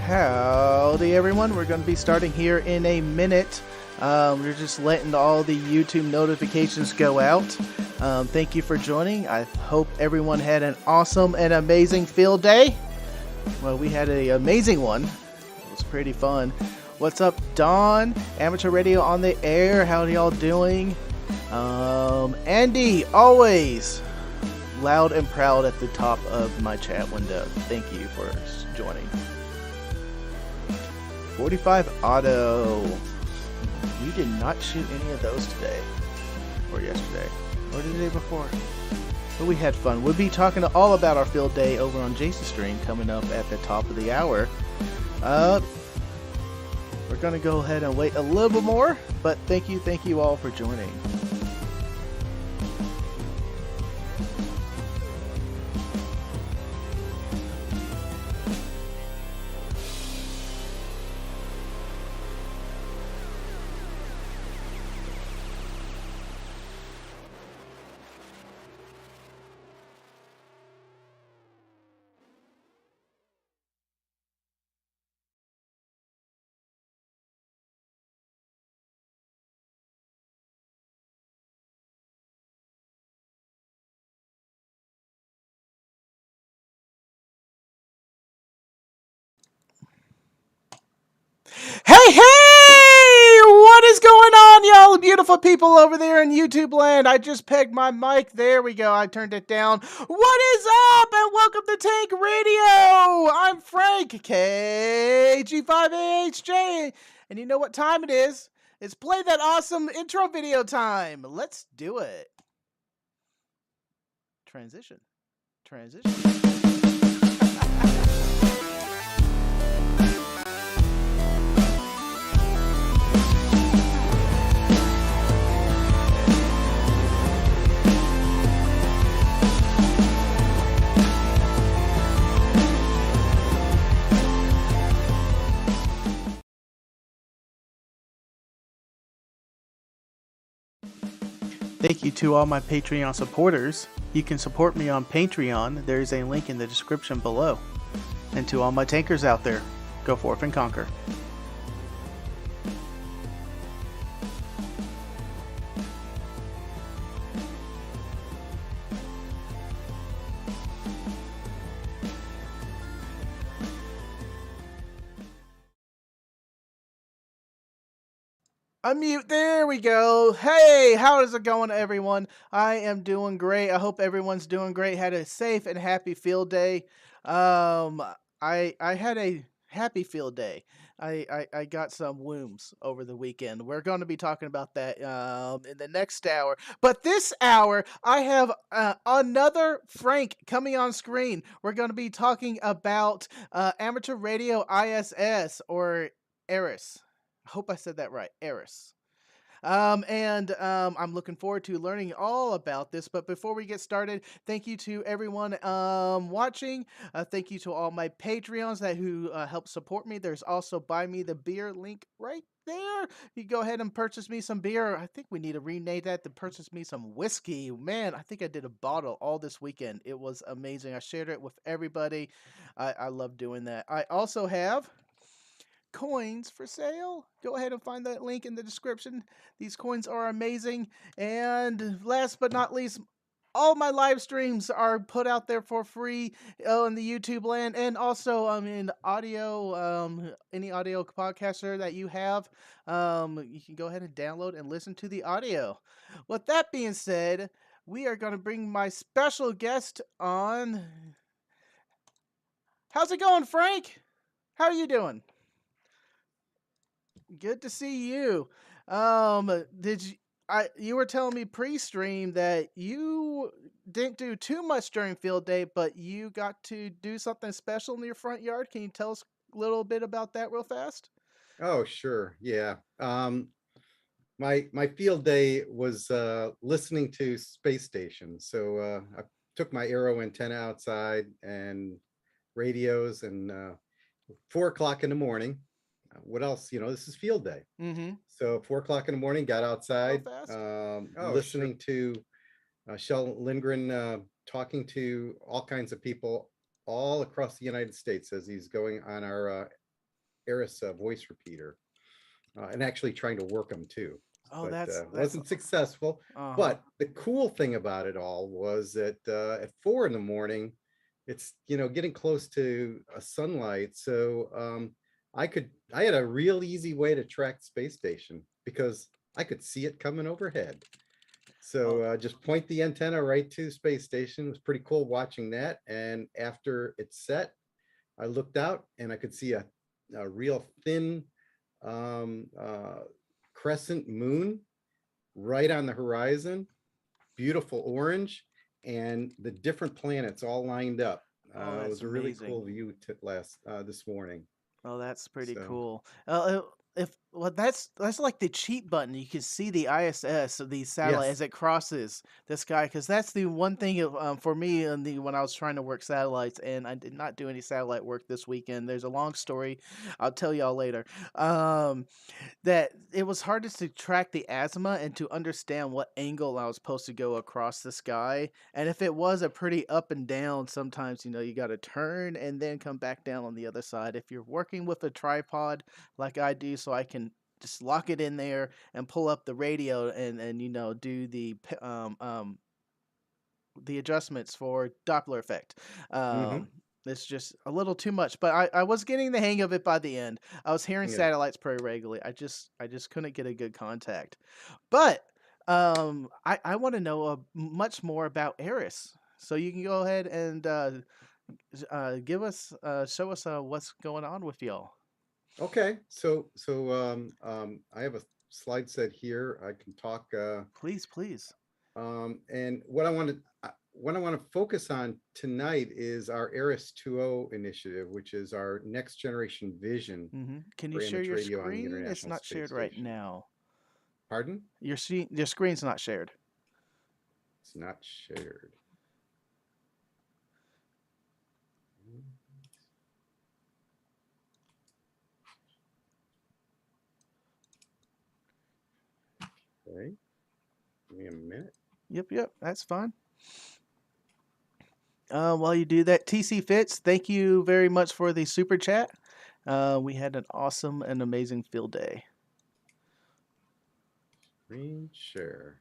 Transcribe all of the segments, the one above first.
Howdy, everyone. We're going to be starting here in a minute. We're just letting all the YouTube notifications go out. Thank you for joining. I hope everyone had an awesome and amazing field day. Well, we had an amazing one. It was pretty fun. What's up, Dawn? Amateur Radio on the air. How are y'all doing? Andy, always loud and proud at the top of my chat window. Thank you for joining. 45 auto. We did not shoot any of those today, or yesterday, or the day before. But we had fun. We'll be talking all about our field day over on Jason's stream coming up at the top of the hour. We're going to go ahead and wait a little bit more, but thank you all for joining. Hey, what is going on, y'all beautiful people over there in YouTube land? I just pegged my mic. There we go. I turned it down. What is up, and welcome to Tank Radio. I'm Frank, KG5AHJ, and you know what time it is? It's play that awesome intro video time. Let's do it. Transition. Thank you to all my Patreon supporters. You can support me on Patreon. There's a link in the description below. And to all my tankers out there, go forth and conquer. Unmute, there we go. Hey, how is it going, everyone? I am doing great. I hope everyone's doing great. Had a safe and happy field day. I had a happy field day. I got some wombs over the weekend. We're going to be talking about that in the next hour. But this hour, I have another Frank coming on screen. We're going to be talking about amateur radio ISS, or ARISS. I hope I said that right. ARISS. I'm looking forward to learning all about this. But before we get started, thank you to everyone watching. Thank you to all my Patreons who help support me. There's also Buy Me the Beer link right there. You go ahead and purchase me some beer. I think we need to rename that to purchase me some whiskey. Man, I think I did a bottle all this weekend. It was amazing. I shared it with everybody. I love doing that. I also have coins for sale. Go ahead and find that link in the description. These coins are amazing. And last but not least, all my live streams are put out there for free in the YouTube land, and also in audio, any audio podcaster that you have, you can go ahead and download and listen to the audio. With that being said, we are going to bring my special guest on. How's it going, Frank? How are you doing? Good to see you. Did you were telling me pre-stream that you didn't do too much during field day, but you got to do something special in your front yard. Can you tell us a little bit about that real fast? Oh, sure. Yeah. My field day was listening to space stations. So I took my Aero antenna outside and radios, and 4 o'clock in the morning. What else? This is field day. Mm-hmm. So 4 o'clock in the morning, got outside, listening Sure. to Shel Lindgren talking to all kinds of people all across the United States as he's going on our ARISS voice repeater, and actually trying to work them too, Oh, but that's wasn't successful. uh-huh. But the cool thing about it all was that at 4 in the morning, it's getting close to sunlight, so I had a real easy way to track the space station because I could see it coming overhead. So Oh, just point the antenna right to the space station. It was pretty cool watching that. And after it's set, I looked out and I could see a real thin um, uh, crescent moon right on the horizon, beautiful orange, and the different planets all lined up. oh, It that's was a really amazing. cool view this morning. Oh, that's pretty So cool. If well, that's like the cheat button. You can see the ISS of the satellite yes. as it crosses the sky, because that's the one thing for me when I was trying to work satellites, and I did not do any satellite work this weekend. There's a long story, I'll tell y'all later. Um, that it was hardest to track the azimuth and to understand what angle I was supposed to go across the sky. And if it was a pretty up and down, sometimes you got to turn and then come back down on the other side. If you're working with a tripod like I do, so I can just lock it in there and pull up the radio and do the adjustments for Doppler effect. Hmm. It's just a little too much, but I was getting the hang of it by the end. I was hearing Yeah. satellites pretty regularly. I just couldn't get a good contact. But I want to know much more about Eris. So you can go ahead and give us show us what's going on with y'all. Okay. So I have a slide set here. I can talk. Please, please. And what I want to focus on tonight is our ARISS 2.0 initiative, which is our next generation vision Can you for share image your radio on the screen? It's International not Space shared right Station. now. Pardon? Your screen's not shared. It's not shared. Okay, give me a minute. Yep, that's fine. While you do that, TC Fitz, thank you very much for the super chat. We had an awesome and amazing field day. Screen share.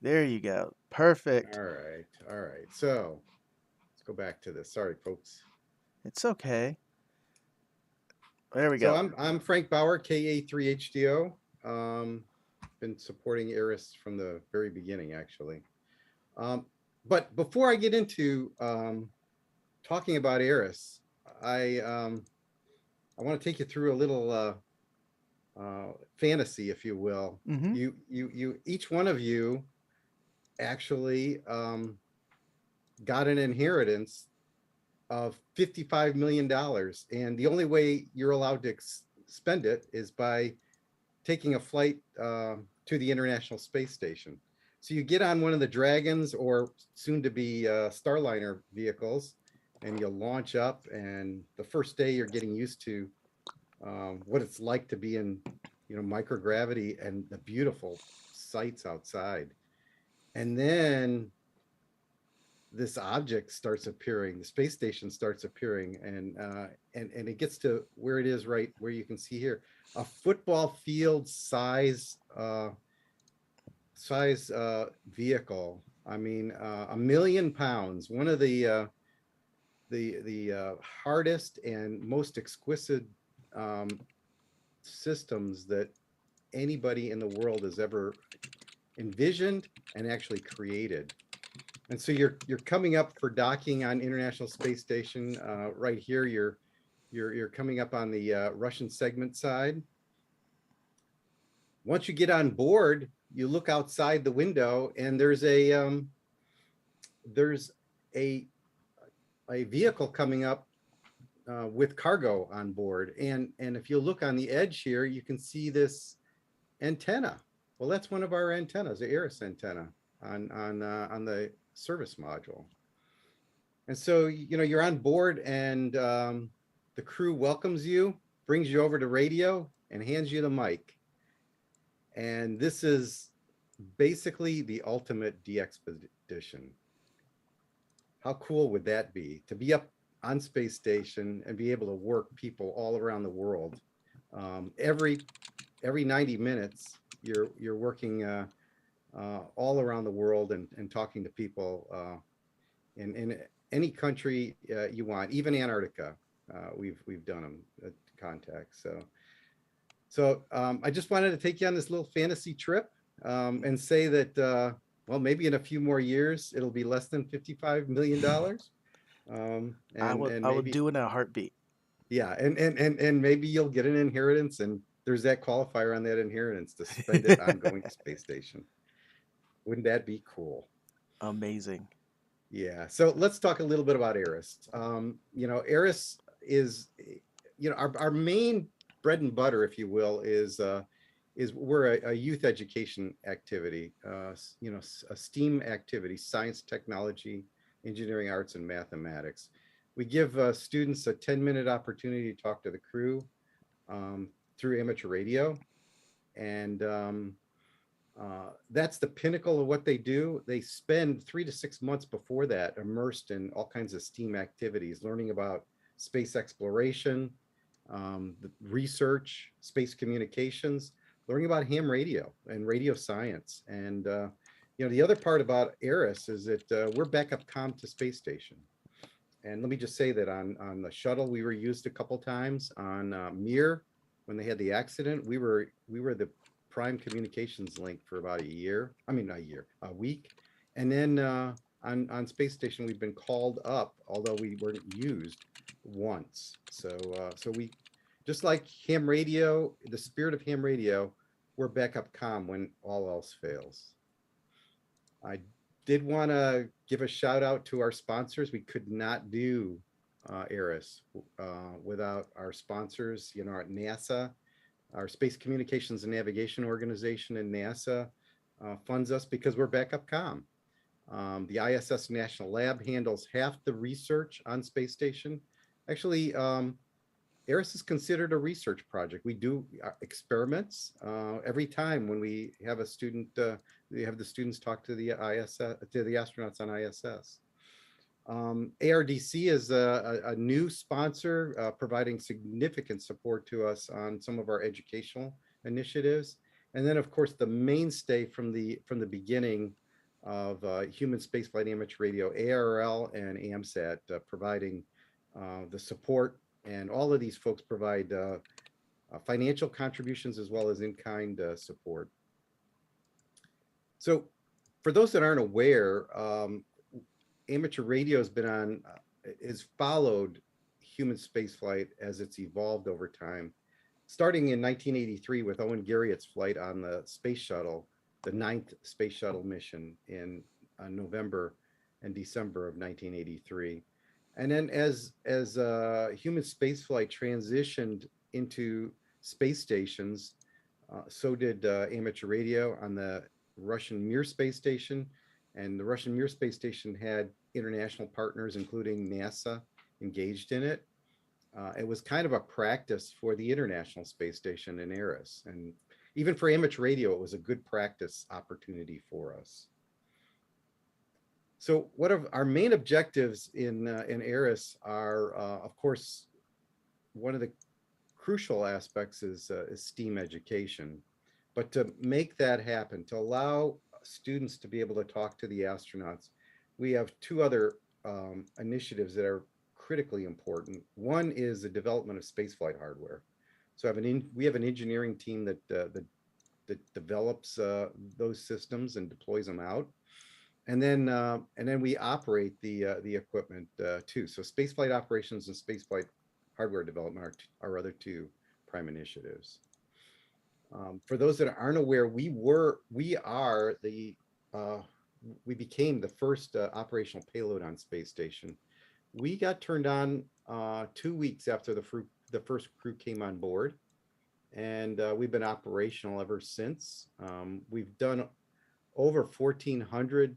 There you go. Perfect. All right. All right. So let's go back to this. Sorry, folks. It's okay. There we So go. I'm Frank Bauer, KA3HDO. Been supporting ARISS from the very beginning, actually. Um, but before I get into talking about ARISS, I want to take you through a little fantasy, if you will. Mm-hmm. Each one of you actually got an inheritance of $55 million, and the only way you're allowed to spend it is by taking a flight to the International Space Station. So you get on one of the Dragons or soon to be Starliner vehicles, and you launch up. And the first day, you're getting used to what it's like to be in, microgravity and the beautiful sights outside. And then this object starts appearing, the space station starts appearing, and it gets to where it is right where you can see here, a football field size vehicle. I mean, 1 million pounds, one of the hardest and most exquisite um, systems that anybody in the world has ever envisioned and actually created. And so you're coming up for docking on International Space Station right here. You're coming up on the Russian segment side. Once you get on board, you look outside the window, and there's a a vehicle coming up with cargo on board. And if you look on the edge here, you can see this antenna. Well, that's one of our antennas, the ARISS antenna on the service module. And so, you're on board, and the crew welcomes you, brings you over to radio, and hands you the mic. And this is basically the ultimate de-expedition. How cool would that be to be up on space station and be able to work people all around the world? Every 90 minutes, you're working all around the world and talking to people in any country you want, even Antarctica. We've done them contacts. I just wanted to take you on this little fantasy trip and say that well, maybe in a few more years it'll be less than $55 million, and I would maybe do it in a heartbeat. yeah, and maybe you'll get an inheritance, and there's that qualifier on that inheritance to spend it on going to space station. Wouldn't that be cool? Amazing. Yeah. So let's talk a little bit about ARISS. ARISS is, our main bread and butter, if you will, is we're a youth education activity, a STEAM activity: science, technology, engineering, arts, and mathematics. We give students a 10-minute opportunity to talk to the crew um, through amateur radio, and that's the pinnacle of what they do. They spend 3 to 6 months before that immersed in all kinds of STEAM activities, learning about space exploration, research, space communications, learning about ham radio and radio science. And the other part about ARISS is that we're backup comm to space station. And let me just say that on the shuttle, we were used a couple times. On Mir, when they had the accident, we were the prime communications link for about a year. I mean, not a year, a week. And then on space station, we've been called up, although we weren't used once. So we, just like ham radio, the spirit of ham radio, we're backup comm when all else fails. I did want to give a shout out to our sponsors. We could not do ARISS without our sponsors. At NASA, our Space Communications and Navigation Organization in NASA funds us because we're backup comm. The ISS National Lab handles half the research on space station. Actually, ARISS is considered a research project. We do experiments every time when we have a student. We have the students talk to the ISS, to the astronauts on ISS. ARDC is a new sponsor providing significant support to us on some of our educational initiatives. And then, of course, the mainstay from the beginning of human spaceflight amateur radio, ARL and AMSAT, providing the support. And all of these folks provide financial contributions as well as in-kind support. So for those that aren't aware, amateur radio has followed human spaceflight as it's evolved over time, starting in 1983 with Owen Garriott's flight on the space shuttle, the ninth space shuttle mission in November and December of 1983. And then as human spaceflight transitioned into space stations, so did amateur radio on the Russian Mir space station. And the Russian Mir space station had international partners, including NASA, engaged in it. It was kind of a practice for the International Space Station in ARISS. And even for amateur radio, it was a good practice opportunity for us. So what are our main objectives in ARISS are, of course, one of the crucial aspects is STEAM education. But to make that happen, to allow students to be able to talk to the astronauts, we have two other initiatives that are critically important. One is the development of spaceflight hardware. So we have an engineering team that develops those systems and deploys them out. And then we operate the equipment too. So spaceflight operations and spaceflight hardware development are our other two prime initiatives. For those that aren't aware, we became the first operational payload on space station. We got turned on 2 weeks after the first crew came on board, and we've been operational ever since. We've done over 1,400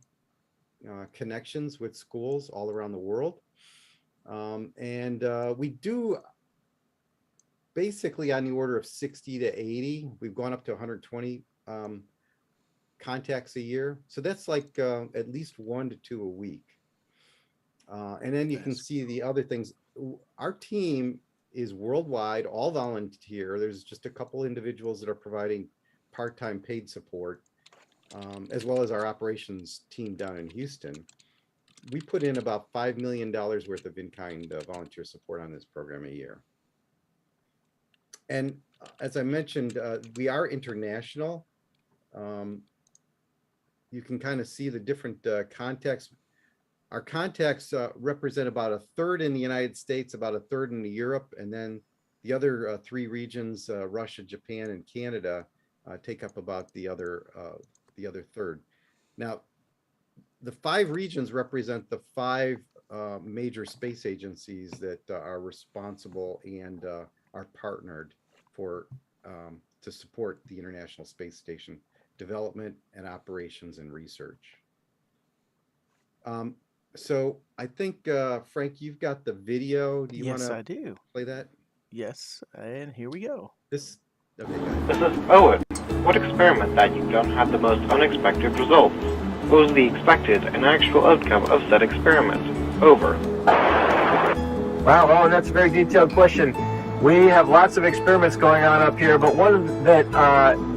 connections with schools all around the world. And we do basically on the order of 60 to 80. We've gone up to 120 contacts a year. So that's like at least 1 to 2 a week. And then you can That's see the other things. Our team is worldwide, all volunteer. There's just a couple individuals that are providing part-time paid support, as well as our operations team down in Houston. We put in about $5 million worth of in-kind volunteer support on this program a year. And as I mentioned, we are international. Um, you can kind of see the different contexts. Our contacts represent about a third in the United States, about a third in Europe, and then the other three regions, Russia, Japan, and Canada, take up about the other third. Now, the five regions represent the five major space agencies that are responsible and are partnered for to support the International Space Station development and operations and research. So I think, Frank, you've got the video. Do you want Yes, to I do. play that? Yes, and here we go. This, okay, go ahead. This is Owen. What experiment that you've done had the most unexpected results? What was the expected and actual outcome of said experiment? Over. Wow, Owen, that's a very detailed question. We have lots of experiments going on up here, but one that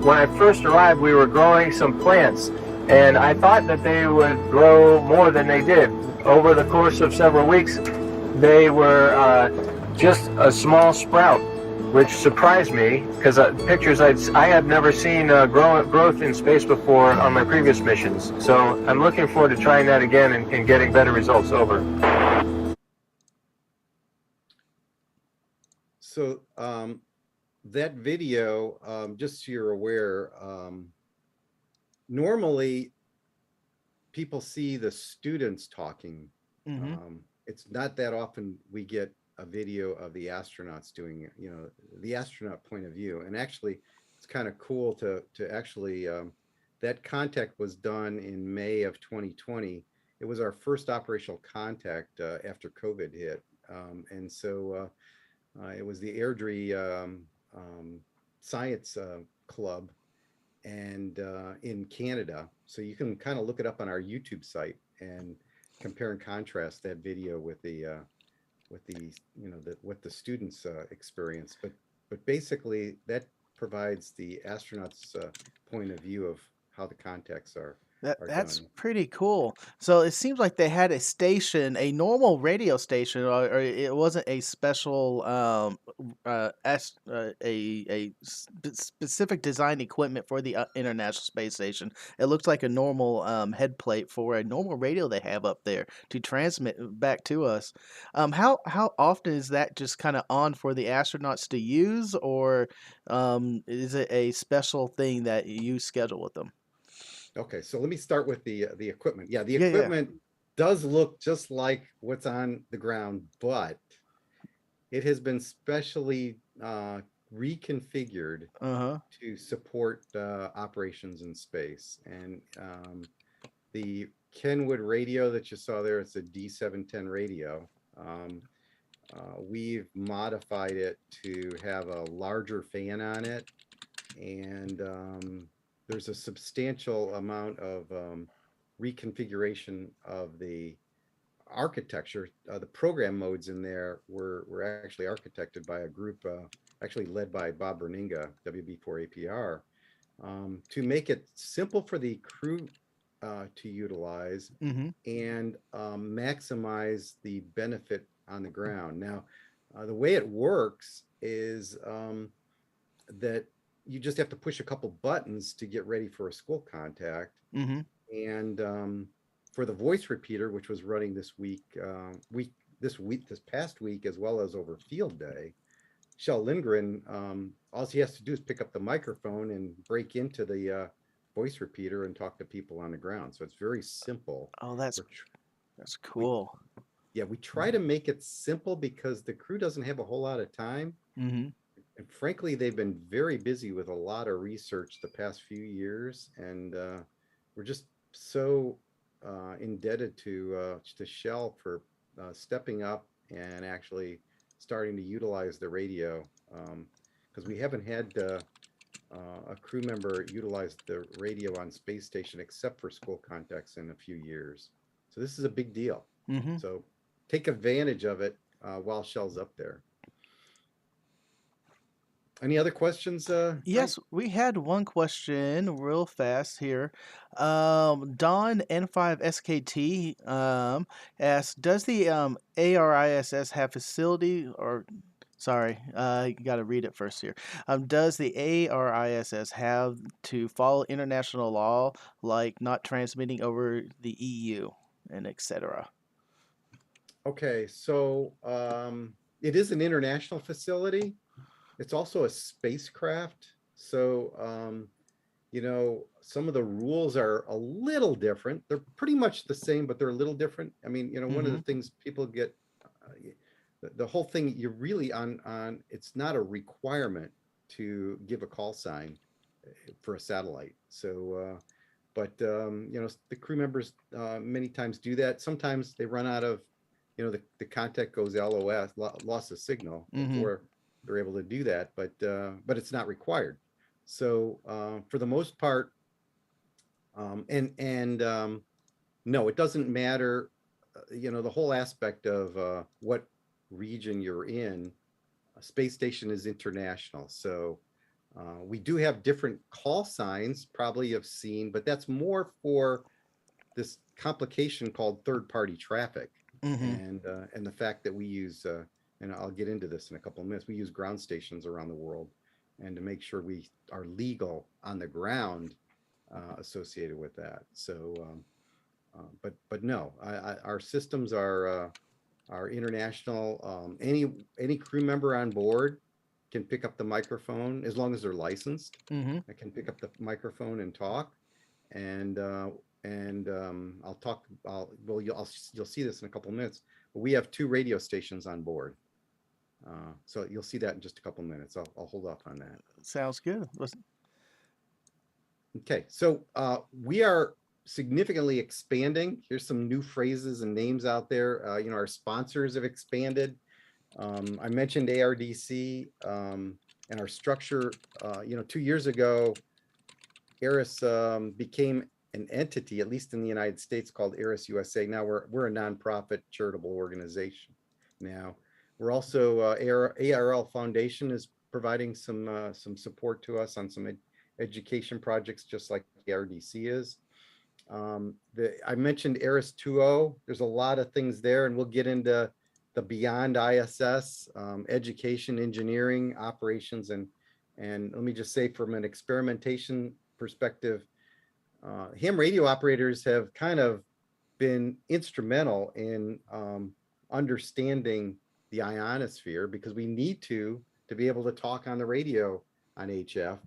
when I first arrived, we were growing some plants, and I thought that they would grow more than they did. Over the course of several weeks, they were just a small sprout, which surprised me because pictures I had never seen growth in space before on my previous missions. So I'm looking forward to trying that again and getting better results. Over. So that video, just so you're aware, normally people see the students talking. It's not that often we get a video of the astronauts doing, the astronaut point of view. And actually, it's kind of cool to actually, that contact was done in May of 2020. It was our first operational contact after COVID hit. And so it was the Airdrie Science Club and in Canada. So you can kind of look it up on our YouTube site and compare and contrast that video with the what the students experience. But basically that provides the astronauts' point of view of how the contacts are That's done. pretty cool. So it seems like they had a station, a normal radio station, or it wasn't a special, specific design equipment for the International Space Station. It looks like a normal head plate for a normal radio they have up there to transmit back to us. How often is that just kind of on for the astronauts to use, or is it a special thing that you schedule with them? Okay, so let me start with the equipment. Yeah, the Yeah, yeah. equipment does look just like what's on the ground, but it has been specially reconfigured Uh-huh. to support operations in space. And the Kenwood radio that you saw there, it's a D710 radio. We've modified it to have a larger fan on it, and there's a substantial amount of reconfiguration of the architecture. The program modes in there were actually architected by a group actually led by Bob Berninga, WB4APR, to make it simple for the crew to utilize Mm-hmm. and maximize the benefit on the ground. Now, the way it works is that you just have to push a couple buttons to get ready for a school contact. Mm-hmm. And for the voice repeater, which was running this past week, as well as over field day, Shel Lindgren, all he has to do is pick up the microphone and break into the voice repeater and talk to people on the ground. So it's very simple. Oh, that's We, cool. yeah, we try to make it simple because the crew doesn't have a whole lot of time. Mm-hmm. And frankly, they've been very busy with a lot of research the past few years. And we're just so indebted to Shel for stepping up and actually starting to utilize the radio, because we haven't had a crew member utilize the radio on space station except for school contacts in a few years. So this is a big deal. Mm-hmm. So take advantage of it while Shel's up there. Any other questions, Frank? Yes, we had one question real fast here. Don N5SKT asked, does the ARISS have facility or sorry, you got to read it first here. Does the ARISS have to follow international law, like not transmitting over the EU and etc.? Okay, so it is an international facility. It's also a spacecraft. So some of the rules are a little different. They're pretty much the same, but they're a little different. I mean, one of Mm-hmm. the things people get, the whole thing, you're really on, it's not a requirement to give a call sign for a satellite. So, but the crew members many times do that. Sometimes they run out of, the contact goes LOS, loss of signal, Mm-hmm. before they're able to do that. But it's not required. So for the most part, and no, it doesn't matter. The whole aspect of what region you're in. A space station is international, so we do have different call signs. Probably have seen, but that's more for this complication called third-party traffic, Mm-hmm. and the fact that we use, and I'll get into this in a couple of minutes. We use ground stations around the world, and to make sure we are legal on the ground associated with that. So, but no, our systems are international. Any crew member on board can pick up the microphone as long as they're licensed. Mm-hmm. I can pick up the microphone and talk, and I'll talk. You'll see this in a couple of minutes. But we have 2 radio stations on board, so you'll see that in just a couple of minutes. I'll hold off on that. Sounds good. Okay, so we are significantly expanding. Here's some new phrases and names out there. Our sponsors have expanded. I mentioned ARDC, and our structure. 2 years ago, ARISS became an entity, at least in the United States, called ARISS USA. Now we're a nonprofit charitable organization. Now we're also ARL Foundation is providing some support to us on some education projects, just like the RDC is. I mentioned ARISS 2.0. There's a lot of things there, and we'll get into the beyond ISS, education, engineering, operations, and let me just say, from an experimentation perspective, ham radio operators have kind of been instrumental in understanding the ionosphere, because we need to be able to talk on the radio on HF.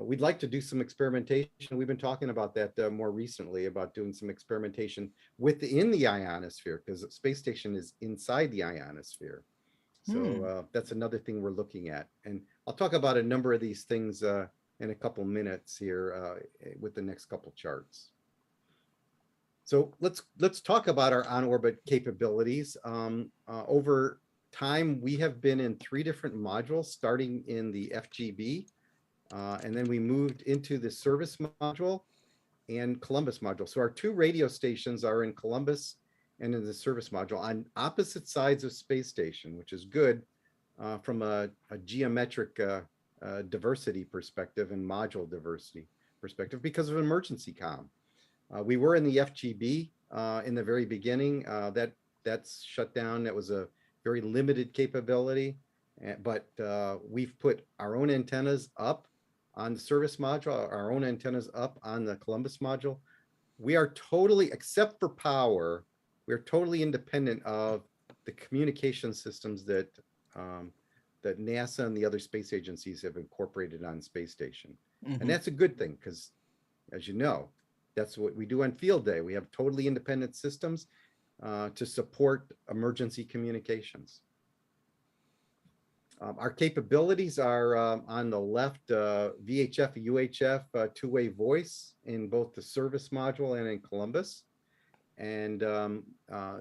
We'd like to do some experimentation. We've been talking about that more recently, about doing some experimentation within the ionosphere, because the space station is inside the ionosphere. Hmm. So that's another thing we're looking at. And I'll talk about a number of these things in a couple minutes here with the next couple charts. So let's talk about our on-orbit capabilities. Over time, we have been in 3 different modules, starting in the FGB, and then we moved into the service module and Columbus module. So our 2 radio stations are in Columbus and in the service module on opposite sides of space station, which is good from a geometric diversity perspective and module diversity perspective, because of emergency comm. We were in the FGB in the very beginning. That's shut down. That was a very limited capability, but we've put our own antennas up on the service module, our own antennas up on the Columbus module. We are totally, except for power, we're totally independent of the communication systems that NASA and the other space agencies have incorporated on space station. Mm-hmm. And that's a good thing, because as you know, that's what we do on field day. We have totally independent systems to support emergency communications. Our capabilities are on the left, VHF, UHF, two-way voice in both the service module and in Columbus. And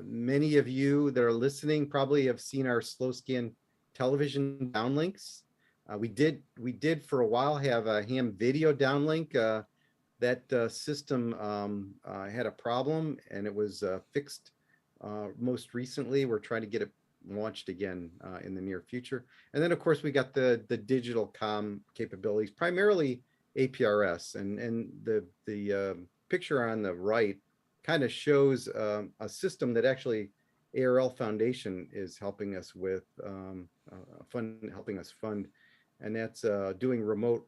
many of you that are listening probably have seen our slow scan television downlinks. We did for a while have a ham video downlink. That system had a problem, and it was fixed most recently. We're trying to get it launched again in the near future. And then of course we got the digital comm capabilities, primarily APRS, and the picture on the right kind of shows a system that actually ARL Foundation is helping us with, helping us fund, and that's doing remote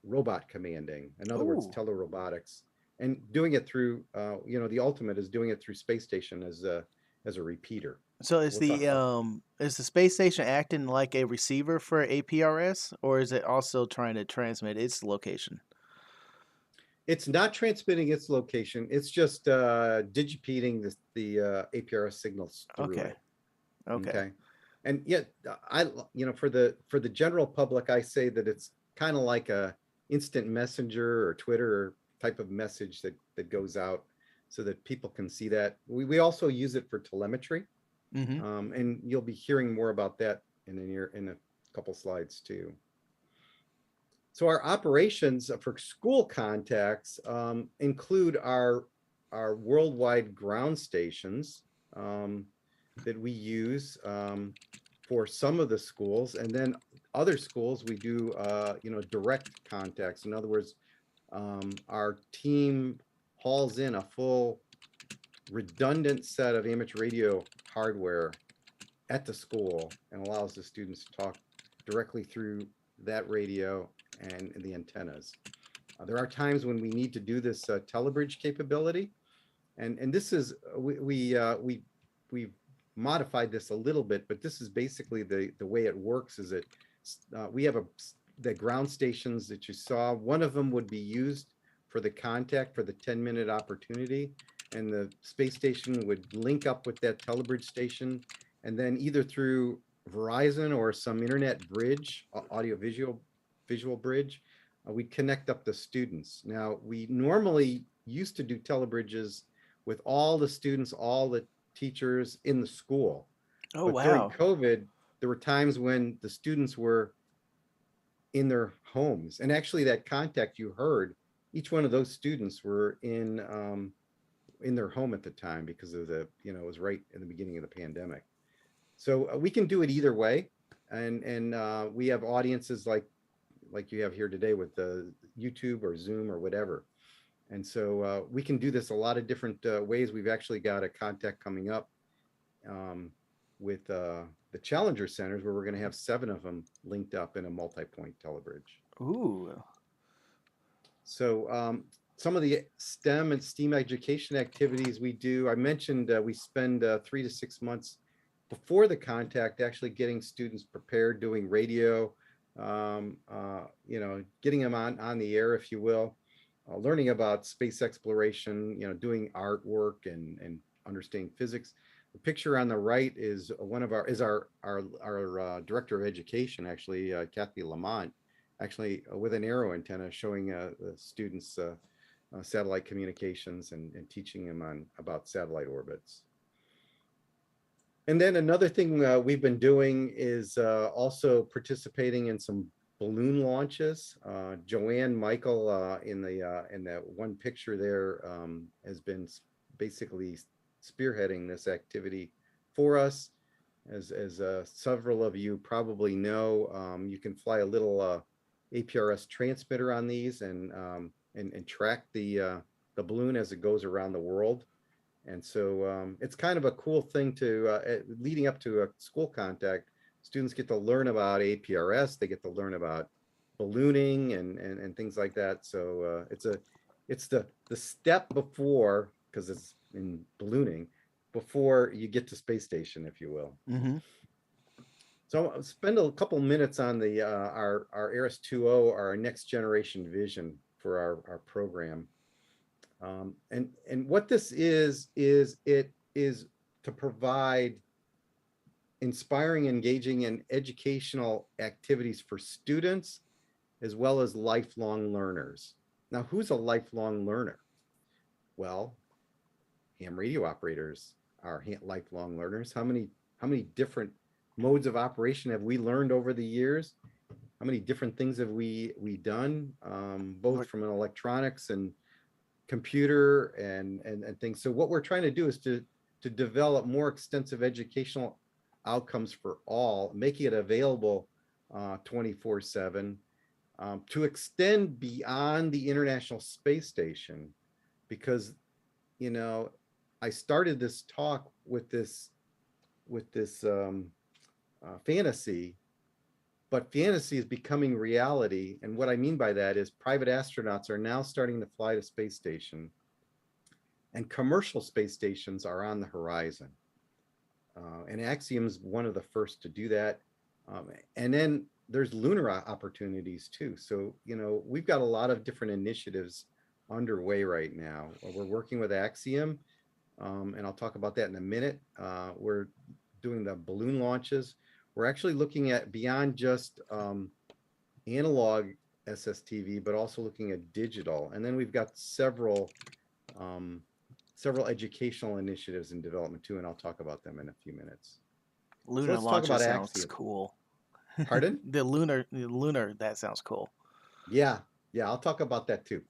robot commanding. In other words, Oh, telerobotics, and doing it through, the ultimate is doing it through space station as a repeater. so We'll talk about. is the space station acting like a receiver for APRS, or is it also trying to transmit its location? It's not transmitting its location. It's just digipeating the APRS signals through Okay. it. Okay. Okay. And yet for the general public, I say that it's kind of like a instant messenger or Twitter type of message that goes out so that people can see that. We also use it for telemetry. Mm-hmm. And you'll be hearing more about that in a couple slides too. So our operations for school contacts include our worldwide ground stations that we use for some of the schools, and then other schools we do direct contacts. In other words, our team hauls in a full redundant set of amateur radio hardware at the school and allows the students to talk directly through that radio and the antennas. There are times when we need to do this telebridge capability, and this is we've modified this a little bit, but this is basically the way it works. Is it we have the ground stations that you saw. One of them would be used for the contact for the 10-minute opportunity, and the space station would link up with that telebridge station, and then either through Verizon or some internet bridge, audio visual bridge, we'd connect up the students. Now, we normally used to do telebridges with all the students, all the teachers in the school. Oh, But during wow. COVID, there were times when the students were in their homes. And actually that contact you heard, each one of those students were in their home at the time because of it was right in the beginning of the pandemic. So we can do it either way. And we have audiences like you have here today with YouTube or Zoom or whatever. And so we can do this a lot of different ways. We've actually got a contact coming up with the Challenger centers where we're going to have 7 of them linked up in a multi-point telebridge. Ooh. So some of the STEM and STEAM education activities we do, I mentioned we spend 3 to 6 months before the contact actually getting students prepared, doing radio, getting them on the air, if you will, learning about space exploration, doing artwork and understanding physics. The picture on the right is our director of education, actually, Kathy Lamont, actually with an arrow antenna showing the students satellite communications and teaching them about satellite orbits. And then another thing we've been doing is also participating in some balloon launches. Joanne Michael in that one picture there has been basically spearheading this activity for us. As several of you probably know, you can fly a little APRS transmitter on these and track the balloon as it goes around the world. And so it's kind of a cool thing to leading up to a school contact. Students get to learn about APRS. They get to learn about ballooning and things like that. So it's the step before, because it's in ballooning, before you get to space station, if you will. Mm-hmm. So I'll spend a couple minutes on the our ARISS 2.0, our next generation vision for our program. And what this is it is to provide inspiring, engaging, and educational activities for students as well as lifelong learners. Now, who's a lifelong learner? Well, ham radio operators are lifelong learners. How many different modes of operation have we learned over the years? How many different things have we done, both from an electronics and computer and things. So what we're trying to do is to develop more extensive educational outcomes for all, making it available 24/7, to extend beyond the International Space Station, because you know I started this talk with this fantasy, but fantasy is becoming reality. And what I mean by that is private astronauts are now starting to fly to space station, and commercial space stations are on the horizon. And Axiom's one of the first to do that. And then there's lunar opportunities too. So, we've got a lot of different initiatives underway right now. We're working with Axiom, and I'll talk about that in a minute. We're doing the balloon launches. We're actually looking at beyond just analog SSTV, but also looking at digital. And then we've got um, several educational initiatives in development too, and I'll talk about them in a few minutes. So Lunar let's talk launcher about sounds Axiom. cool. Pardon? The lunar, that sounds cool. Yeah, I'll talk about that too.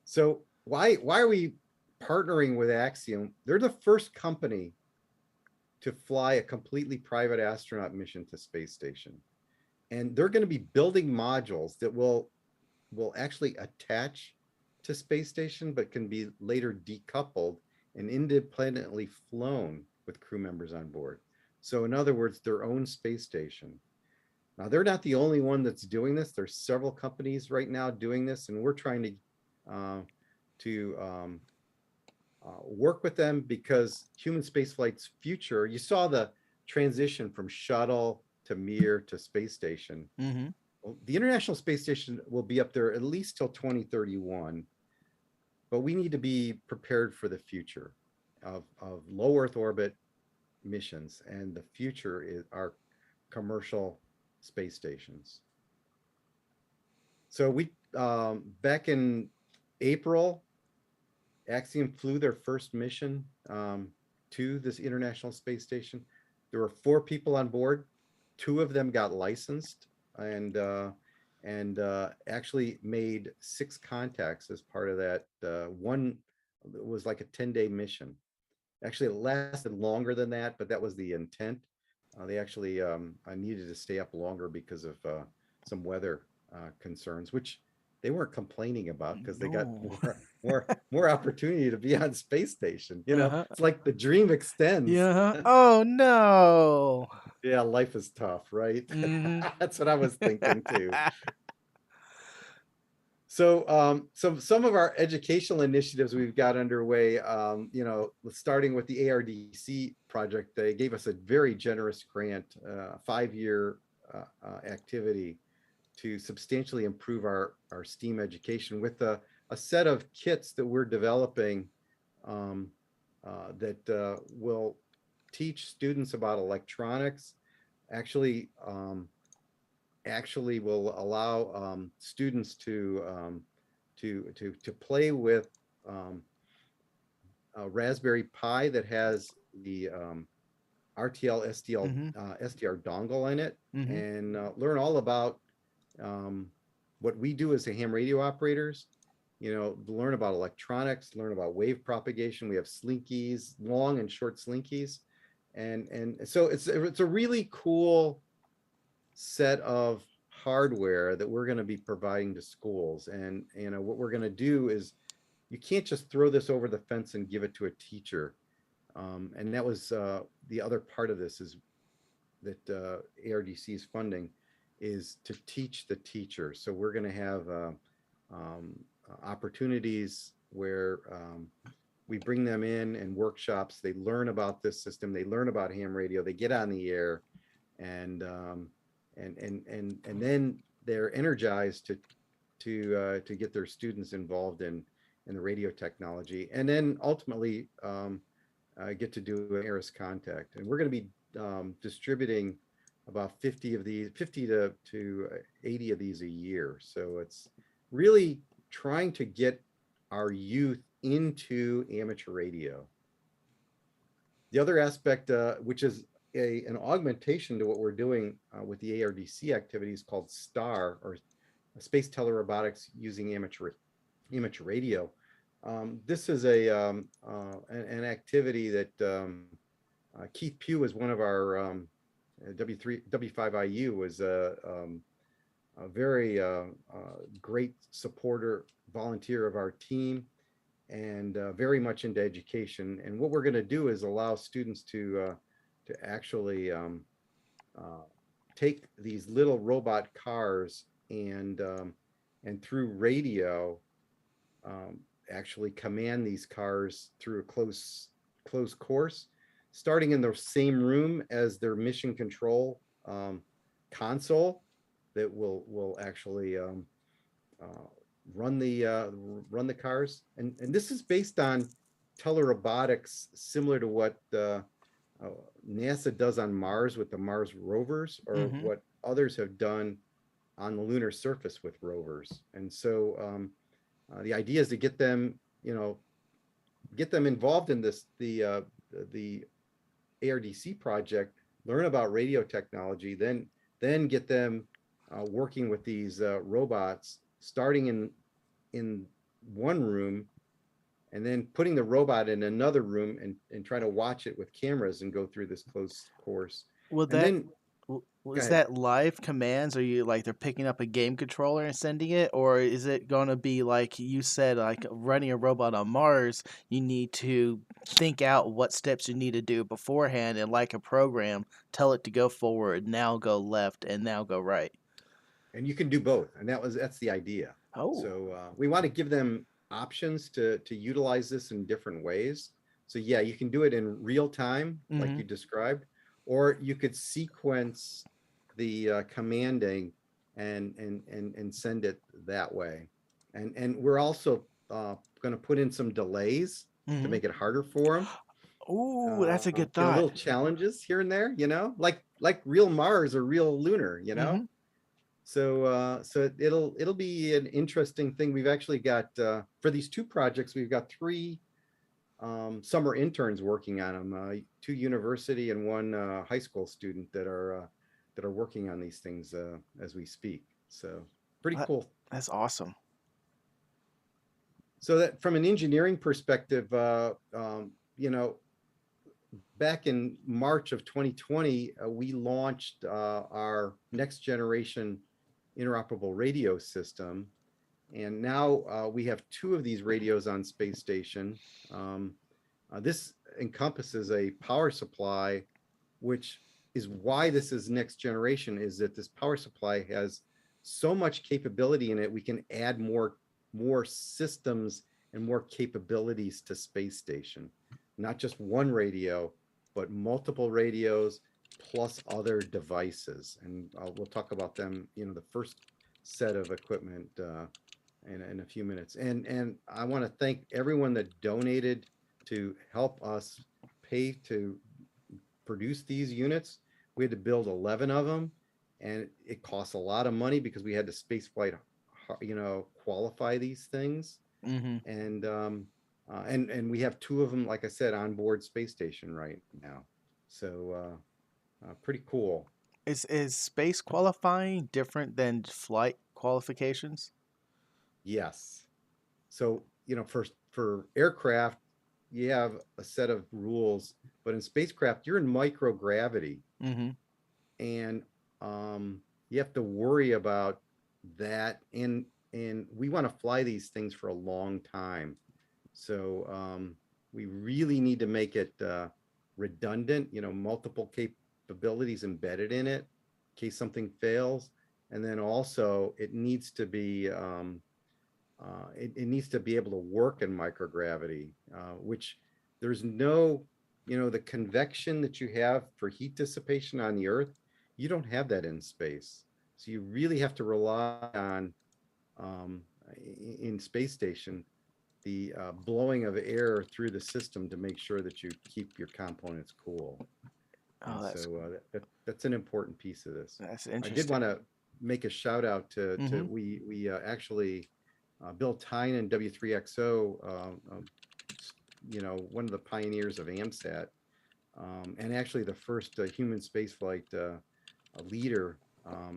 So why are we partnering with Axiom? They're the first company to fly a completely private astronaut mission to space station. And they're going to be building modules that will actually attach to space station, but can be later decoupled and independently flown with crew members on board. So in other words, their own space station. Now, they're not the only one that's doing this. There's several companies right now doing this, and we're trying to work with them, because human spaceflight's future, you saw the transition from shuttle to Mir to space station. Mm-hmm. Well, the International Space Station will be up there at least till 2031, but we need to be prepared for the future of low Earth orbit missions, and the future is our commercial space stations. So we back in April, Axiom flew their first mission to this International Space Station. There were 4 people on board. 2 of them got licensed, and actually made 6 contacts as part of that. One was like a 10-day mission. Actually, it lasted longer than that, but that was the intent. They actually needed to stay up longer because of some weather concerns, which they weren't complaining about, because they got No. more opportunity to be on space station. Uh-huh. It's like the dream extends. Yeah. Oh no. Yeah, life is tough, right? Mm-hmm. That's what I was thinking too. So some of our educational initiatives we've got underway, starting with the ARDC project. They gave us a very generous grant, 5-year activity to substantially improve our STEAM education with a set of kits that we're developing that will teach students about electronics. Actually will allow students to play with a Raspberry Pi that has the RTL SDL Mm-hmm. SDR dongle in it, Mm-hmm. and learn all about what we do as a ham radio operators. Learn about electronics, learn about wave propagation. We have slinkies, long and short slinkies, and so it's a really cool set of hardware that we're going to be providing to schools. And what we're going to do is, you can't just throw this over the fence and give it to a teacher. And that was the other part of this, is that ARDC's funding is to teach the teacher. So we're going to have opportunities where we bring them in workshops. They learn about this system. They learn about ham radio. They get on the air, and then they're energized to get their students involved in the radio technology, and then ultimately get to do an ARISS contact. And we're going to be distributing about 50 to 80 of these a year. So it's really trying to get our youth into amateur radio. The other aspect, which is an augmentation to what we're doing with the ARDC activities, called STAR, or Space Telerobotics Using Amateur Radio. This is an activity that Keith Pugh is one of our W3 W5IU was a very great supporter volunteer of our team, and very much into education. And what we're going to do is allow students to actually uh, take these little robot cars and through radio um, actually command these cars through a closed course, starting in the same room as their mission control console that will actually uh, run the cars. And this is based on telerobotics, similar to what uh, NASA does on Mars with the Mars rovers, or Mm-hmm. what others have done on the lunar surface with rovers. And so the idea is to get them, get them involved in the ARDC project, learn about radio technology, then get them working with these robots, starting in one room, and then putting the robot in another room and try to watch it with cameras and go through this close course. Will And that then go is ahead. that live commands? Are you like they're picking up a game controller and sending it, or is it gonna be like you said, like running a robot on Mars? You need to think out what steps you need to do beforehand, and like a program, tell it to go forward, now go left, and now go right. And you can do both, and that's the idea. Oh. So we want to give them options to utilize this in different ways. So yeah, you can do it in real time like Mm-hmm. you described, or you could sequence the commanding and send it that way. And we're also going to put in some delays to Mm-hmm. make it harder for them. Ooh, that's a good thought. Little challenges here and there, like real Mars or real lunar, Mm-hmm. so it'll be an interesting thing. We've actually got for these two projects, we've got three summer interns working on them, two university and one high school student that are working on these things as we speak. So pretty That, cool. that's awesome. So that from an engineering perspective, back in March of 2020, we launched our next generation interoperable radio system. And now we have two of these radios on space station. This encompasses a power supply, which is why this is next generation, is that this power supply has so much capability in it. We can add more systems and more capabilities to space station, not just one radio, but multiple radios plus other devices. And we'll talk about them, the first set of equipment in a few minutes. And I want to thank everyone that donated to help us pay to produce these units. We had to build 11 of them, and it costs a lot of money because we had to space flight, qualify these things. Mm-hmm. And we have two of them, like I said, on board space station right now. So pretty cool. Is space qualifying different than flight qualifications? Yes. So, for aircraft, you have a set of rules, but in spacecraft, you're in microgravity, Mm-hmm. and you have to worry about that. And we want to fly these things for a long time. So we really need to make it redundant, multiple capabilities embedded in it in case something fails. And then also it needs to be it needs to be able to work in microgravity, which there's no, the convection that you have for heat dissipation on the Earth, you don't have that in space. So you really have to rely on, um, in space station, the blowing of air through the system to make sure that you keep your components cool. Oh, And that's so that's an important piece of this. that's I did interesting. want to make a shout out to Mm-hmm. we actually Bill Tynan, W3XO, one of the pioneers of AMSAT, and actually the first human spaceflight leader,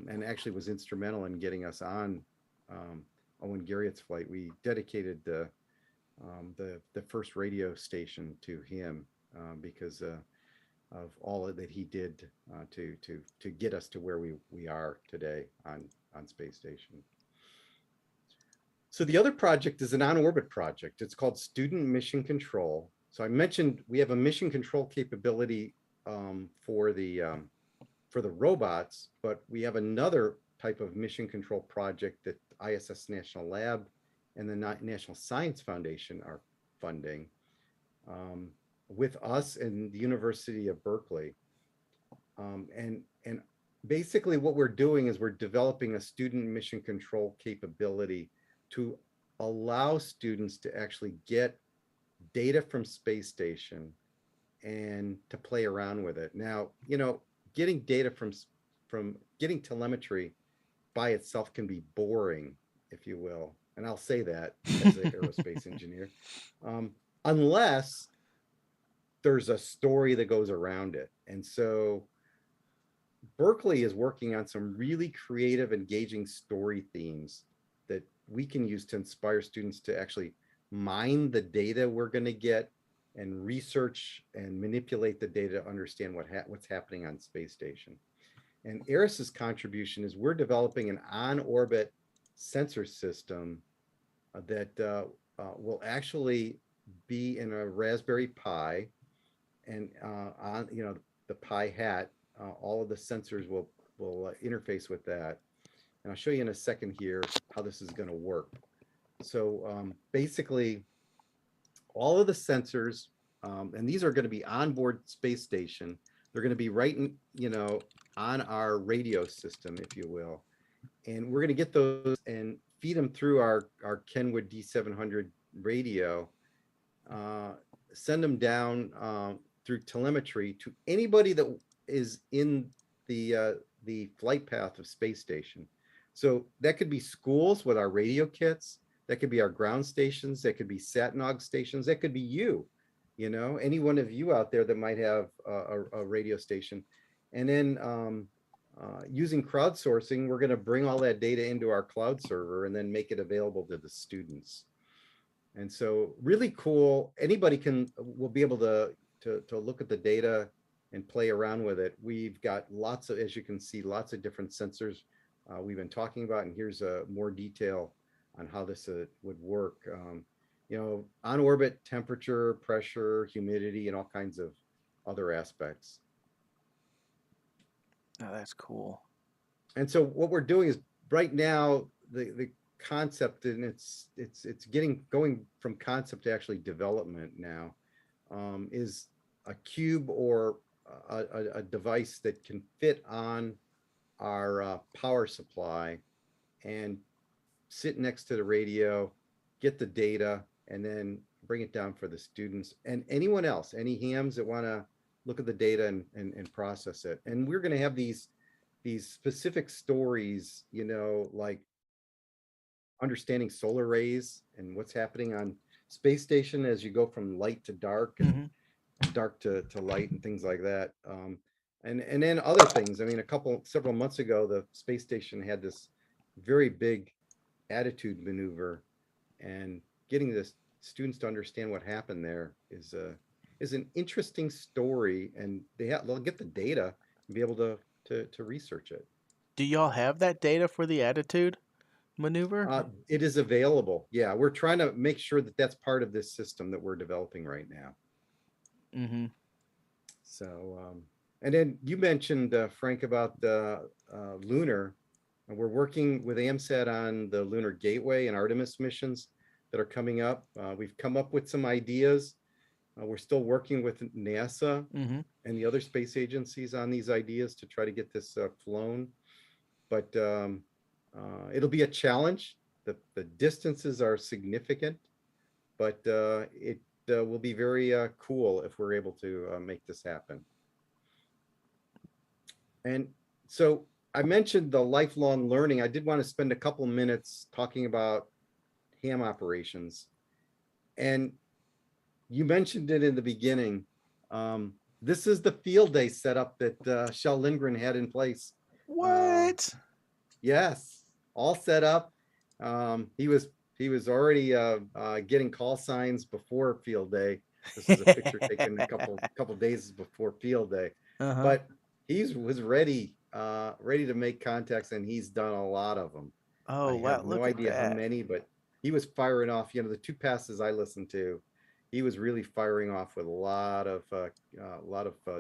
and actually was instrumental in getting us on Owen Garriott's flight. We dedicated the first radio station to him because of all that he did to get us to where we are today on space station. So the other project is an on-orbit project. It's called Student Mission Control. So I mentioned we have a mission control capability for the robots, but we have another type of mission control project that ISS National Lab and the National Science Foundation are funding with us and the University of Berkeley. And basically what we're doing is we're developing a student mission control capability to allow students to actually get data from space station and to play around with it. Now, you know, getting data from getting telemetry by itself can be boring, if you will. And I'll say that as an aerospace engineer, unless there's a story that goes around it. And so Berkeley is working on some really creative, engaging story themes that we can use to inspire students to actually mine the data we're going to get and research and manipulate the data to understand what's happening on space station. And ARISS's contribution is we're developing an on-orbit sensor system that will actually be in a Raspberry Pi, and on the Pi hat, all of the sensors will interface with that. And I'll show you in a second here how this is going to work. So basically, all of the sensors, and these are going to be onboard space station. They're going to be right in, on our radio system, if you will. And we're going to get those and feed them through our Kenwood D700 radio, send them down through telemetry to anybody that is in the flight path of space station. So that could be schools with our radio kits. That could be our ground stations. That could be SatNog stations. That could be you, any one of you out there that might have a radio station. And then using crowdsourcing, we're going to bring all that data into our cloud server and then make it available to the students. And so really cool. Anybody will be able to look at the data and play around with it. We've got lots of, as you can see, lots of different sensors we've been talking about, and here's more detail on how this would work. On orbit temperature, pressure, humidity, and all kinds of other aspects. Oh, that's cool. And so what we're doing is right now the concept, and it's going from concept to actually development now, is a cube or a device that can fit on our power supply and sit next to the radio, get the data, and then bring it down for the students and anyone else, any hams that want to look at the data and process it. And we're going to have these specific stories, like understanding solar rays and what's happening on space station as you go from light to dark and dark to light and things like that. And then other things. I mean, several months ago, the space station had this very big attitude maneuver, and getting the students to understand what happened there is an interesting story, and they'll get the data and be able to research it. Do y'all have that data for the attitude maneuver? It is available. Yeah, we're trying to make sure that that's part of this system that we're developing right now. Mm-hmm. So, and then you mentioned, Frank, about the lunar. And we're working with AMSAT on the Lunar Gateway and Artemis missions that are coming up. We've come up with some ideas. We're still working with NASA and the other space agencies on these ideas to try to get this flown. But it'll be a challenge. The distances are significant, but it will be very cool if we're able to make this happen. And so I mentioned the lifelong learning. I did want to spend a couple minutes talking about ham operations. And you mentioned it in the beginning. This is the field day setup that Shel Lindgren had in place. What? Yes, all set up. He was already getting call signs before field day. This is a picture taken a couple days before field day, Uh-huh. but was ready to make contacts, and he's done a lot of them. I Oh, wow, have no look at idea how that. many, but he was firing off. The two passes I listened to, he was really firing off with a lot of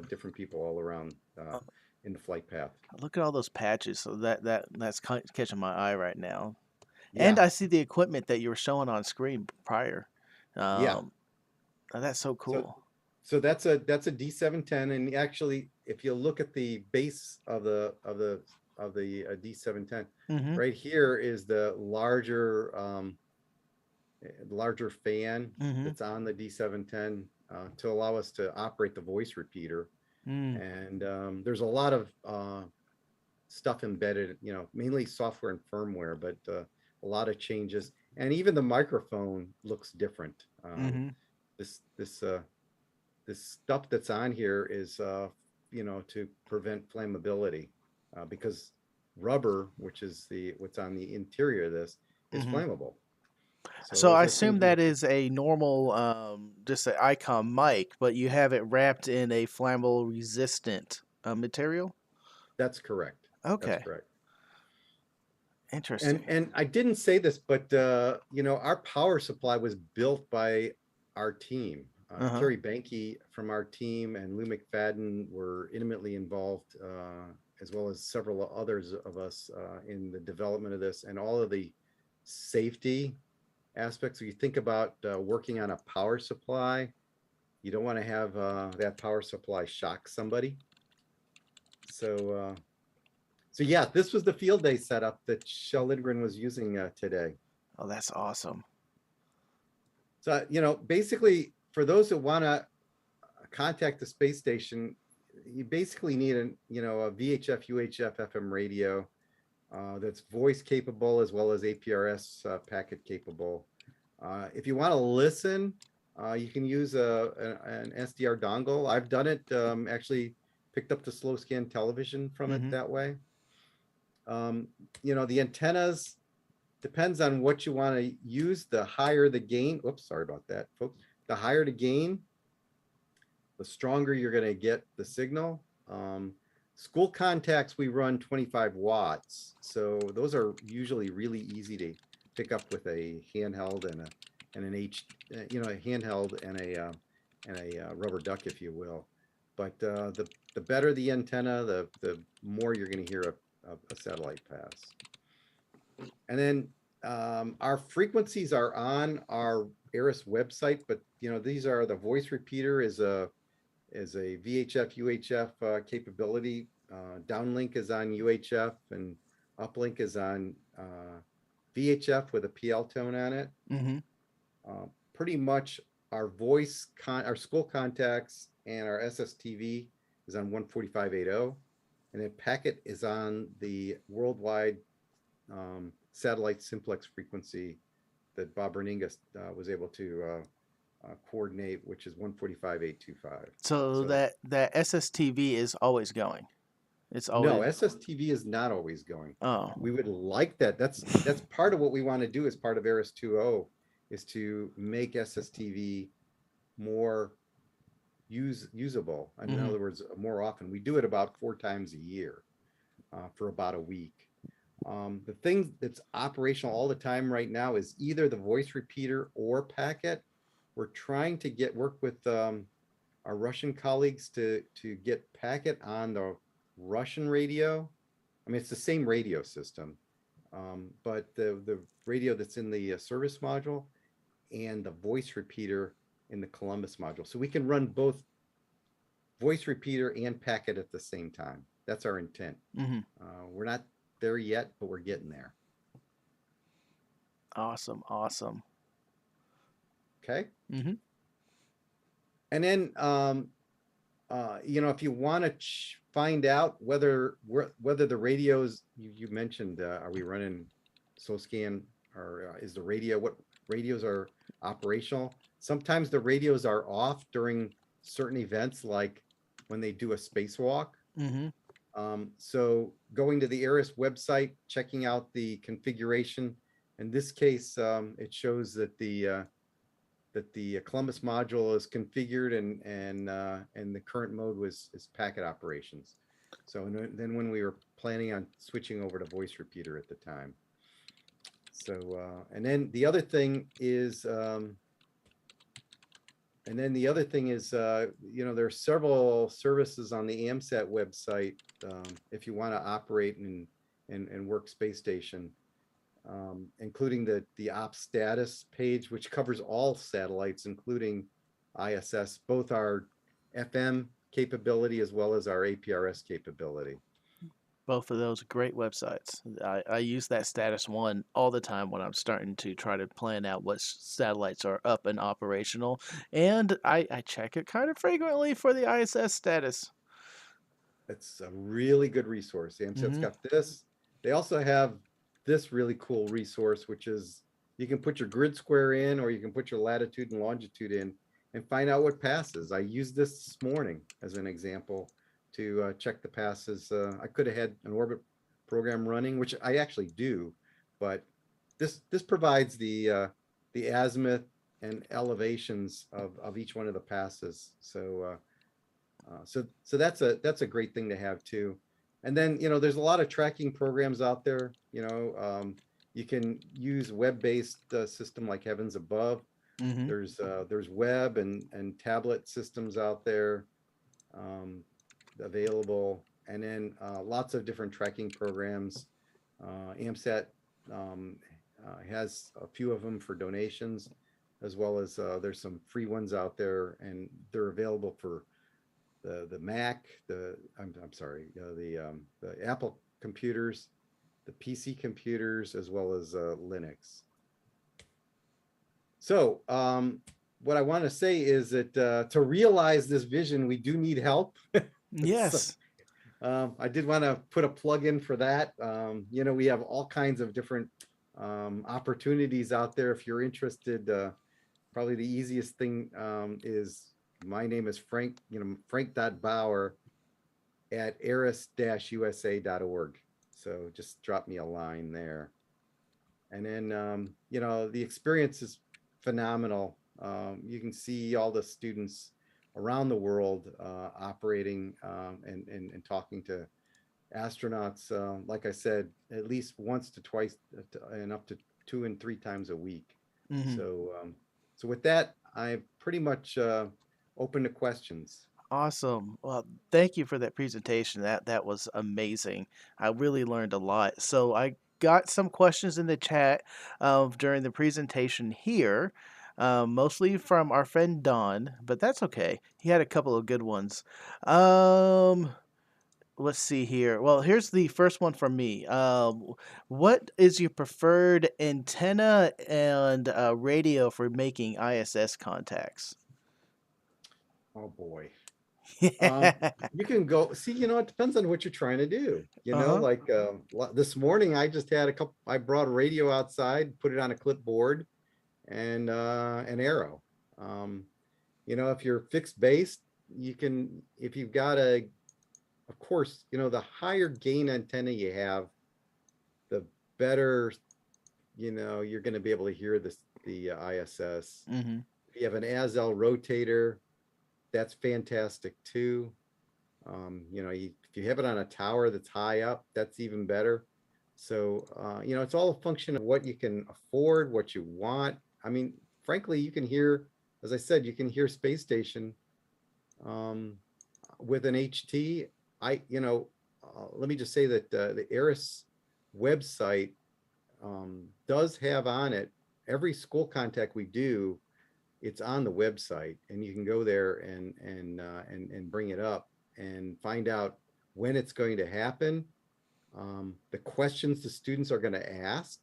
different people all around Uh, in the flight path. Look at all those patches. So that's catching my eye right now. And Yeah, I see the equipment that you were showing on screen prior. yeah. Um, that's so So cool. that's a D710, and actually, if you look at the base of the D710, Mm-hmm. right here is the larger fan Mm-hmm. that's on the D710 to allow us to operate the voice repeater. Mm. And there's a lot of stuff embedded, mainly software and firmware, but a lot of changes. And even the microphone looks different. Mm-hmm. This this uh, this stuff that's on here is to prevent flammability, because rubber, which is the what's on the interior of this, is Mm-hmm. flammable. So So those I are things assume that is a normal, just an icon mic, but you have it wrapped in a flammable resistant material. that's correct. That's Okay, correct. And interesting. and I didn't say this, but our power supply was built by our team. Uh huh. Terry Banky from our team and Lou McFadden were intimately involved, as well as several others of us, in the development of this and all of the safety aspects. So you think about working on a power supply, you don't want to have that power supply shock somebody. So yeah, this was the field day setup that Shell Lindgren was using today. Oh, that's awesome. So basically, for those that want to contact the space station, you basically need a VHF, UHF, FM radio that's voice capable as well as APRS packet capable. If you want to listen, you can use an SDR dongle. I've done it. Actually, picked up the slow scan television from it Mm-hmm. that way. The antennas depends on what you want to use. The higher the gain, oops, sorry about that, folks. The higher the gain, the stronger you're going to get the signal. School contacts, we run 25 watts. So those are usually really easy to pick up with a handheld and a handheld and a rubber duck, if you will. But the better the antenna, the more you're going to hear a satellite pass. And then our frequencies are on our ARISS website, but these are the voice repeater is a VHF UHF capability. Downlink is on UHF, and uplink is on VHF with a PL tone on it. Mm-hmm. Pretty much our our school contacts and our SSTV is on 145.80, and then packet is on the worldwide satellite simplex frequency that Bob Berninga was able to coordinate, which is 145.825. So So that SSTV is always going. It's no, always. SSTV is not always going. Oh. We would like that. That's part of what we want to do as part of ARISS 2.0 is to make SSTV more usable. In Mm-hmm. other words, more often. We do it about 4 times a year for about a week. The thing that's operational all the time right now is either the voice repeater or packet. We're trying to work with our Russian colleagues to get packet on the Russian radio. I mean, it's the same radio system, but the radio that's in the service module and the voice repeater in the Columbus module. So we can run both voice repeater and packet at the same time. That's our intent. Mm-hmm. We're not there yet, but we're getting there. Awesome. Awesome. Okay. Mm-hmm. And then, if you want to find out whether the radios you mentioned, are we running SoScan, or is the radio, what radios are operational? Sometimes the radios are off during certain events, like when they do a spacewalk. Mm-hmm. So going to the ARISS website, checking out the configuration. In this case, it shows that the that the Columbus module is configured, and the current mode is packet operations. So then when we were planning on switching over to voice repeater at the time. So and then the other thing is there are several services on the AMSAT website if you want to operate and work space station, including the op status page, which covers all satellites, including ISS, both our FM capability as well as our APRS capability. Both of those great websites. I use that status one all the time when I'm starting to try to plan out what satellites are up and operational. And I check it kind of frequently for the ISS status. It's a really good resource. AMSAT's Hmm. got this. They also have this really cool resource, which is you can put your grid square in, or you can put your latitude and longitude in and find out what passes. I used this morning as an example to check the passes. I could have had an orbit program running, which I actually do, but this provides the azimuth and elevations of each one of the passes. So that's a great thing to have too. And then there's a lot of tracking programs out there. You can use web-based system like Heavens Above. Hmm. There's web and tablet systems out there available, and then lots of different tracking programs. AMSAT has a few of them for donations, as well as there's some free ones out there, and they're available for the Mac, I'm sorry, the Apple computers, the PC computers, as well as Linux. So what I want to say is that to realize this vision, we do need help. Yes. I did want to put a plug in for that. We have all kinds of different opportunities out there. If you're interested, probably the easiest thing is my name is Frank, Frank.Bauer at ARISS-USA.org. So just drop me a line there. And then, the experience is phenomenal. You can see all the students around the world operating and talking to astronauts, like I said, at least once to twice and up to 2 and 3 times a week. Hmm. So with that, I'm pretty much open to questions. Awesome. Well, thank you for that presentation. That was amazing. I really learned a lot. So I got some questions in the chat during the presentation here, mostly from our friend Don, but that's okay. He had a couple of good ones. Um, let's see here. Well, here's the first one from me. What is your preferred antenna and radio for making ISS contacts? Oh boy. Um, you can go see, it depends on what you're trying to do. Uh-huh. Like this morning, I just had I brought a radio outside, put it on a clipboard and an arrow. If you're fixed based, if you've got of course, the higher gain antenna you have, the better, you're going to be able to hear the ISS. Mm-hmm. If you have an ASL rotator, that's fantastic too. If you have it on a tower that's high up, that's even better. So, it's all a function of what you can afford, what you want. I mean, frankly, you can hear, as I said, you can hear space station with an HT. Let me just say that the ARISS website does have on it every school contact we do. It's on the website, and you can go there and bring it up and find out when it's going to happen, the questions the students are going to ask,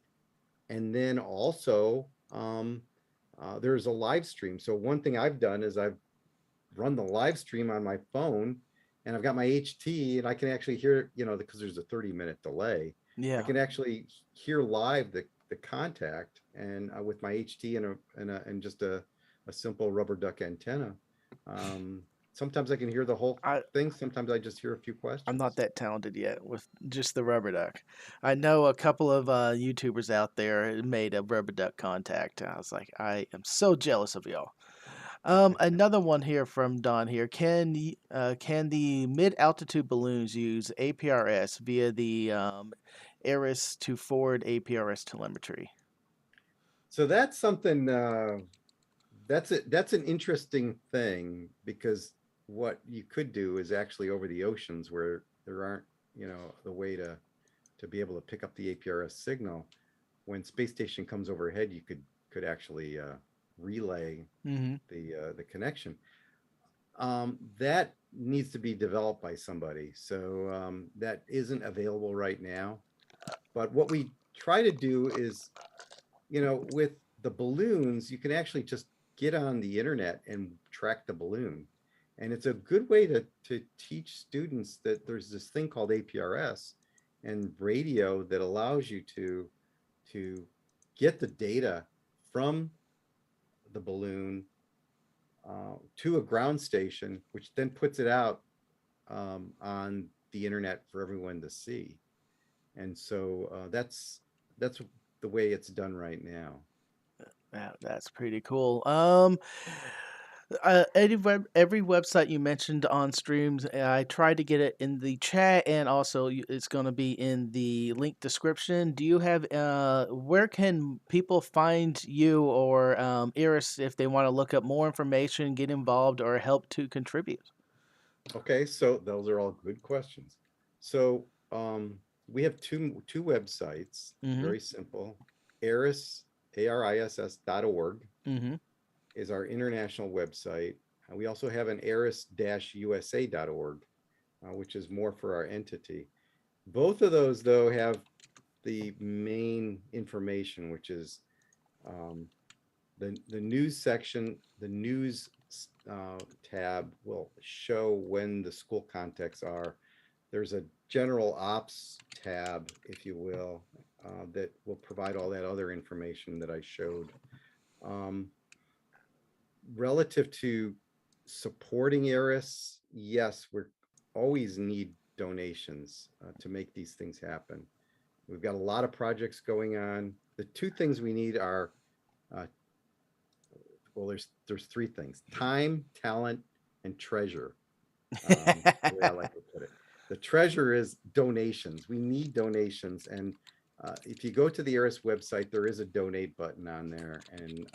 and then also there's a live stream. So one thing I've done is I've run the live stream on my phone, and I've got my HT, and I can actually hear, because there's a 30-minute delay. I Yeah. can actually hear live the contact, and with my HT and just a simple rubber duck antenna. sometimes I can hear the whole I thing. Sometimes I just hear a few I'm not questions. that talented yet with just the rubber duck. I know a couple of YouTubers out there that made a rubber duck contact. I was like, I am so jealous of y'all. Another one here from Don here. Can the mid altitude balloons use APRS via the ARISS to forward APRS telemetry? So that's something that's an interesting thing because what you could do is actually over the oceans where there aren't, the way to be able to pick up the APRS signal. When space station comes overhead, you could actually relay Mm-hmm. the connection. That needs to be developed by somebody. So that isn't available right now. But what we try to do is, with the balloons, you can actually just get on the internet and track the balloon. And it's a good way to teach students that there's this thing called APRS and radio that allows you to get the data from the balloon to a ground station, which then puts it out on the internet for everyone to see. And so that's the way it's done right now. That's pretty cool. Every website you mentioned on streams, I tried to get it in the chat, and also it's going to be in the link description. Do you have where can people find you or Iris if they want to look up more information, get involved, or help to contribute? Okay, so those are all good questions. So we have two websites, Mm-hmm. very simple. ARISS, ARISS.org Mm-hmm. is our international website. We also have an ARISS-USA.org, which is more for our entity. Both of those, though, have the main information, which is um, the news section. The news tab will show when the school contacts are. There's a general ops tab, if you will, that will provide all that other information that I showed. Um, Relative to supporting ARISS, yes, we're always need donations to make these things happen. We've got a lot of projects going on. The two things we need are, uh, well, there's three things: time, talent, and treasure. The way I like to put it. The treasure is donations. We need donations, and if you go to the ARISS website, there is a donate button on there, and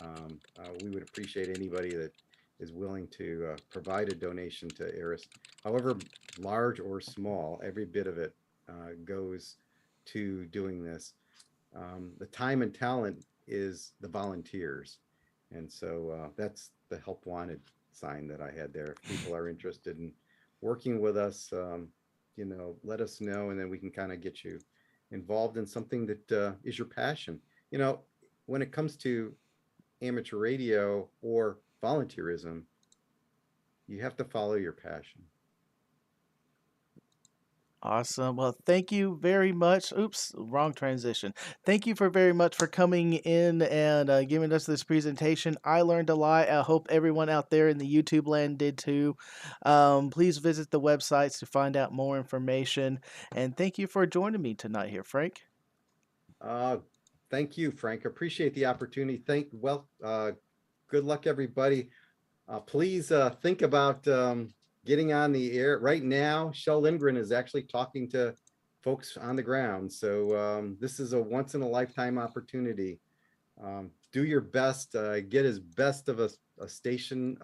we would appreciate anybody that is willing to provide a donation to ARISS, however large or small. Every bit of it goes to doing this. The time and talent is the volunteers, and so that's the help wanted sign that I had there. If people are interested in working with us, let us know, and then we can kind of get you involved in something that is your passion. You know, when it comes to amateur radio or volunteerism, you have to follow your passion. Awesome. Well, thank you very much. Oops, wrong transition. Thank you for very much for coming in and giving us this presentation. I learned a lot. I hope everyone out there in the YouTube land did too. Please visit the websites to find out more information. And thank you for joining me tonight here, Frank. Uh, Thank you, Frank. Appreciate the opportunity. Good luck, everybody. Please think about getting on the air right now. Shel Lindgren is actually talking to folks on the ground. So this is a once in a lifetime opportunity. Do your best, get as best of a station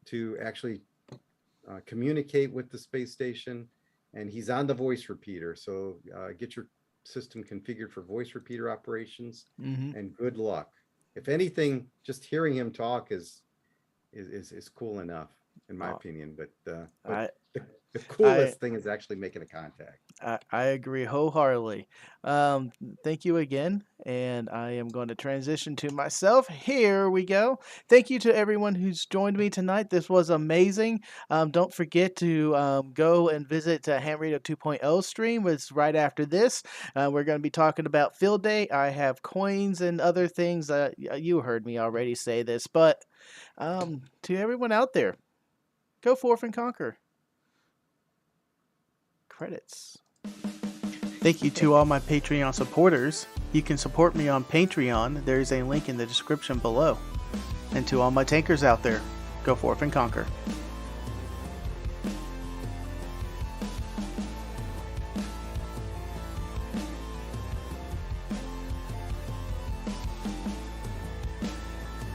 to actually communicate with the space station. And he's on the voice repeater. So get your system configured for voice repeater operations, Mm-hmm. and good luck. If anything, just hearing him talk is cool enough, in my opinion. But I, the I, coolest thing is actually making a contact. I agree wholeheartedly. Thank you again, and I am going to transition to myself. Here we go. Thank you to everyone who's joined me tonight. This was amazing. Don't forget to go and visit Ham Radio 2.0 stream. It's right after this. We're going to be talking about Field Day. I have coins and other things. You heard me already say this, but to everyone out there, Go forth and conquer. Credits. Thank you to all my Patreon supporters. You can support me on Patreon. There is a link in the description below. And to all my tankers out there, go forth and conquer.